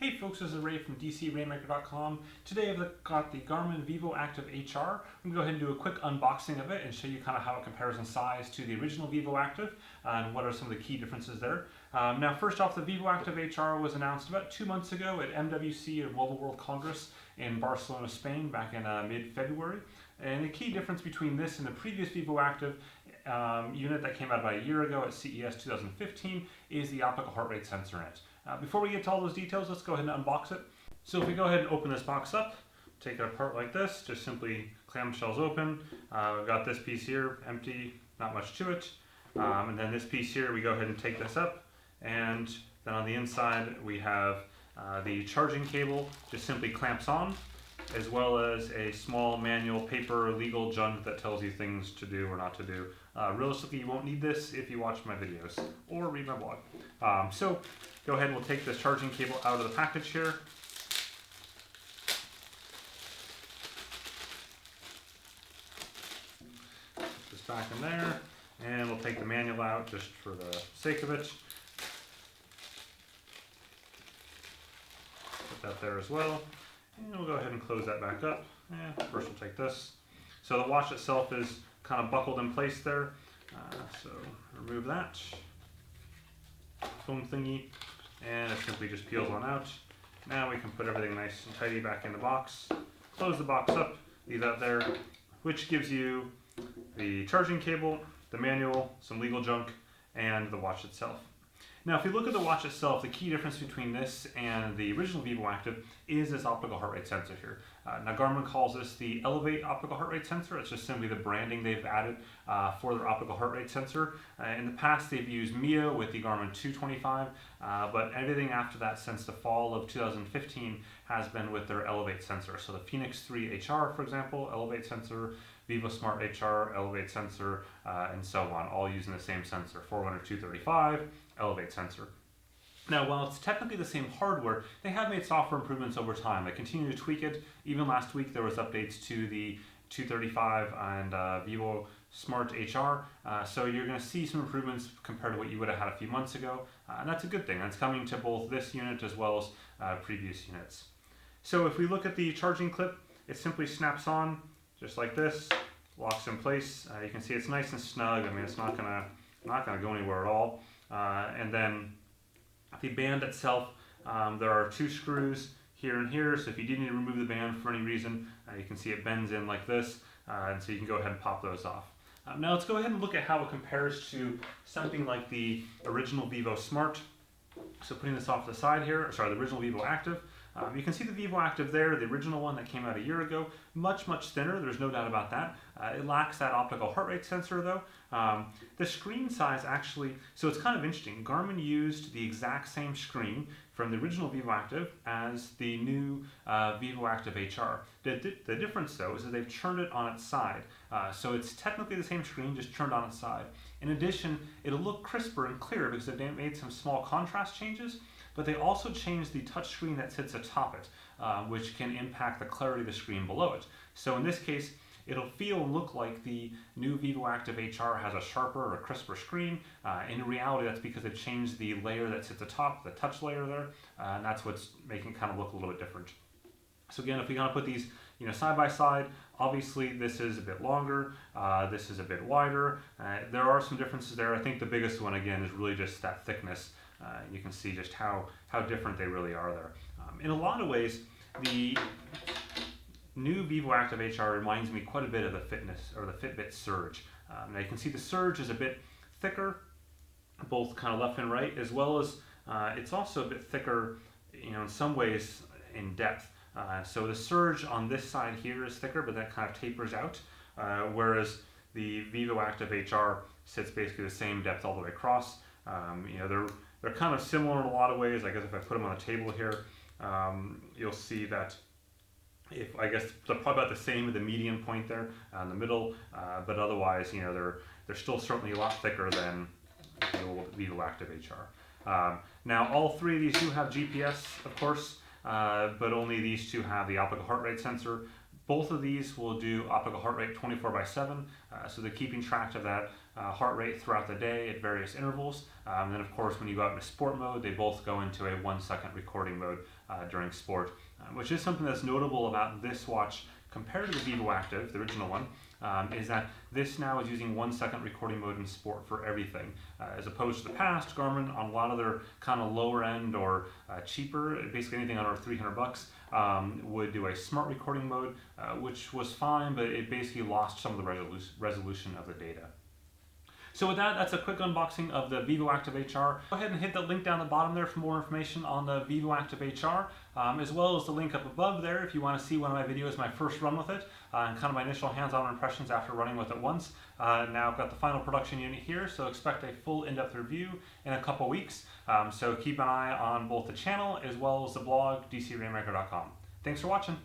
Hey folks, this is Ray from DCRainmaker.com. Today I've got the Garmin Vivoactive HR. I'm going to go ahead and do a quick unboxing of it and show you kind of how it compares in size to the original Vivoactive and what are some of the key differences there. Now first off, the Vivoactive HR was announced about 2 months ago at MWC, or Mobile World Congress, in Barcelona, Spain, back in mid-February. And the key difference between this and the previous Vivoactive unit that came out about a year ago at CES 2015 is the optical heart rate sensor in it. Before we get to all those details, let's go ahead and unbox it. So if we go ahead and open this box up, take it apart like this, just simply clamshells open. We've got this piece here, empty, not much to it. And then this piece here, we go ahead and take this up. And then on the inside, we have the charging cable, just simply clamps on, as well as a small manual paper legal junk that tells you things to do or not to do. Realistically, you won't need this if you watch my videos or read my blog. So go ahead and we'll take this charging cable out of the package here. Put this back in there, and we'll take the manual out just for the sake of it. Put that there as well. And we'll go ahead and close that back up. First we'll take this. So the watch itself is kind of buckled in place there. So remove that foam thingy, and it simply just peels on out. Now we can put everything nice and tidy back in the box. Close the box up, leave that there, which gives you the charging cable, the manual, some legal junk, and the watch itself. Now, if you look at the watch itself, the key difference between this and the original Vivoactive is this optical heart rate sensor here. Now, Garmin calls this the Elevate optical heart rate sensor. It's just simply the branding they've added for their optical heart rate sensor. In the past, they've used Mio with the Garmin 225, but everything after that since the fall of 2015 has been with their Elevate sensor. So the Fenix 3 HR, for example, Elevate sensor, Vivo Smart HR, Elevate sensor, and so on, all using the same sensor, 400-235, Elevate sensor. Now, while it's technically the same hardware, they have made software improvements over time. They continue to tweak it. Even last week, there was updates to the 235 and Vivo Smart HR. So you're going to see some improvements compared to what you would have had a few months ago. And that's a good thing. That's coming to both this unit as well as previous units. So if we look at the charging clip, it simply snaps on just like this, locks in place. You can see it's nice and snug. I mean, it's not gonna go anywhere at all. And then the band itself, there are 2 screws here and here, so if you did need to remove the band for any reason, you can see it bends in like this, and so you can go ahead and pop those off. Now let's go ahead and look at how it compares to something like the original Vivo Smart. So putting this off to the side here, the original Vivoactive. You can see the Vivoactive there, the original one that came out a year ago, much thinner, there's no doubt about that. It lacks that optical heart rate sensor though. The screen size actually, so it's kind of interesting, Garmin used the exact same screen from the original Vivoactive as the new Vivoactive HR. The difference though is that they've turned it on its side. So it's technically the same screen, just turned on its side. In addition, it'll look crisper and clearer because they've made some small contrast changes, but they also changed the touch screen that sits atop it, which can impact the clarity of the screen below it. So in this case, it'll feel and look like the new Vivoactive HR has a sharper or crisper screen. In reality, that's because they've changed the layer that sits atop, the touch layer there, and that's what's making it kind of look a little bit different. So again, if we kind of put these side by side, obviously this is a bit longer, this is a bit wider. There are some differences there. I think the biggest one again is really just that thickness. You can see just how different they really are there. In a lot of ways, the new Vivoactive HR reminds me quite a bit of the Fitbit Surge. Now you can see the Surge is a bit thicker, both kind of left and right, as well as it's also a bit thicker, in some ways in depth. So the Surge on this side here is thicker, but that kind of tapers out, whereas the Vivoactive HR sits basically the same depth all the way across. They're kind of similar in a lot of ways. I guess if I put them on a table here, you'll see that I guess they're probably about the same at the median point there in the middle, but otherwise, they're still certainly a lot thicker than the old Vivoactive HR. Now, all 3 of these do have GPS, of course, but only these 2 have the optical heart rate sensor. Both of these will do optical heart rate 24/7, so they're keeping track of that heart rate throughout the day at various intervals. And then of course when you go out into sport mode, they both go into a 1-second recording mode during sport, which is something that's notable about this watch compared to the Vivoactive, the original one, is that this now is using 1-second recording mode in sport for everything. As opposed to the past, Garmin on a lot of their kind of lower end or cheaper, basically anything under $300, would do a smart recording mode, which was fine, but it basically lost some of the resolution of the data. So with that, that's a quick unboxing of the Vivoactive HR. Go ahead and hit the link down the bottom there for more information on the Vivoactive HR, as well as the link up above there if you want to see one of my videos, my first run with it, and kind of my initial hands-on impressions after running with it once. Now I've got the final production unit here, so expect a full in-depth review in a couple weeks. So keep an eye on both the channel as well as the blog, dcrainmaker.com. Thanks for watching.